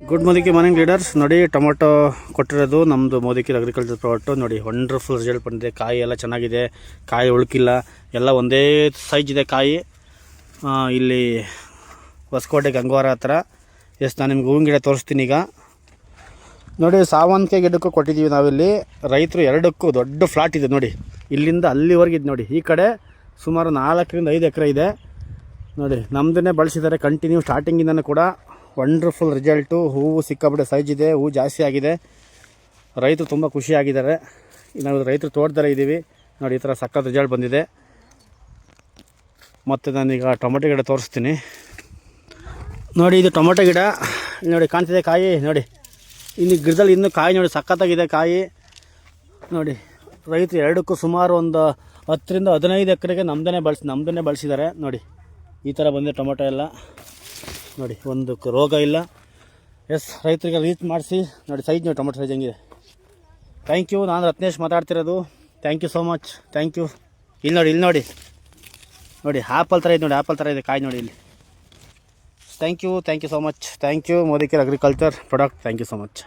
Good morning leaders. ನೋಡಿ tomato ಕೊಟ್ಟಿರೋದು ನಮ್ಮದು ಮೋದಿಕೇರ್ ಅಗ್ರಿಕಲ್ಚರ್ ಪ್ರಾಡಕ್ಟು. ನೋಡಿ ವಂಡರ್ಫುಲ್ ರಿಸಲ್ಟ್ ಬಂದಿದೆ. ಕಾಯಿ ಎಲ್ಲ ಚೆನ್ನಾಗಿದೆ, ಕಾಯಿ ಉಳುಕಿಲ್ಲ, ಎಲ್ಲ ಒಂದೇ ಸೈಜ್ ಇದೆ ಕಾಯಿ. ಇಲ್ಲಿ ಹೊಸಕೋಟೆ ಗಂಗವಾರ ಹತ್ರ. ನಾನು ನಿಮ್ಗೆ ಹೂವಿನ ಗಿಡ ತೋರಿಸ್ತೀನಿ ಈಗ. ನೋಡಿ ಸಾವಂತಿಗೆ ಗಿಡಕ್ಕೂ ಕೊಟ್ಟಿದ್ದೀವಿ ನಾವಿಲ್ಲಿ. ರೈತರು ಎರಡಕ್ಕೂ ದೊಡ್ಡ ಫ್ಲಾಟ್ ಇದೆ ನೋಡಿ, ಇಲ್ಲಿಂದ ಅಲ್ಲಿವರೆಗೆ ಇದೆ ನೋಡಿ. ಈ ಕಡೆ ಸುಮಾರು 4 ರಿಂದ 5 ಎಕರೆ ಇದೆ ನೋಡಿ. ನಮ್ಮದನ್ನೇ ಬಳಸಿದ್ದಾರೆ ಕಂಟಿನ್ಯೂ ಸ್ಟಾರ್ಟಿಂಗಿಂದನೂ ಕೂಡ. Wonderful result. ಹೂವು ಸಿಕ್ಕಾಬಿಟ್ಟೆ ಸೈಜ್ ಇದೆ, ಹೂವು ಜಾಸ್ತಿ ಆಗಿದೆ. ರೈತರು ತುಂಬ ಖುಷಿಯಾಗಿದ್ದಾರೆ. ನಾವು ರೈತರು ತೋಟದಲ್ಲೇ ಇದ್ದೀವಿ ನೋಡಿ. ಈ ಥರ ಸಖತ್ ರಿಸಲ್ಟ್ ಬಂದಿದೆ. ಮತ್ತು ನಾನೀಗ ಟೊಮೊಟೊ ಗಿಡ ತೋರಿಸ್ತೀನಿ ನೋಡಿ. ಇದು ಟೊಮೊಟೊ ಗಿಡ ನೋಡಿ, ಕಾಣ್ತಿದೆ ಕಾಯಿ ನೋಡಿ. ಇನ್ನು ಗಿಡದಲ್ಲಿ ಇನ್ನೂ ಕಾಯಿ ನೋಡಿ, ಸಖತ್ತಾಗಿದೆ ಕಾಯಿ ನೋಡಿ. ರೈತರು ಎರಡಕ್ಕೂ ಸುಮಾರು ಒಂದು 10 ರಿಂದ 15 ಎಕರೆಗೆ ನಮ್ಮದನ್ನೇ ಬಳಸಿದ್ದಾರೆ ನೋಡಿ. ಈ ಥರ ಬಂದಿದೆ ಟೊಮೊಟೊ ಎಲ್ಲ ನೋಡಿ, ಒಂದು ರೋಗ ಇಲ್ಲ. ರೈತರಿಗೆ ರೀಚ್ ಮಾಡಿಸಿ ನೋಡಿ. ಸೈಜ್ ನೋಡಿ, ಟೊಮೊಟೊ ಸೈಜ್ ಹೆಂಗಿದೆ. Thank you. ನಾನು ರತ್ನೇಶ್ ಮಾತಾಡ್ತಿರೋದು. Thank you so much. Thank you. ಇಲ್ಲಿ ನೋಡಿ ನೋಡಿ ಆ್ಯಪಲ್ ಥರ ಇದೆ ನೋಡಿ, ಆ್ಯಪಲ್ ಥರ ಇದೆ ಕಾಯಿ ನೋಡಿ ಇಲ್ಲಿ. Thank you so much. Thank you Modicare agriculture product. Thank you so much.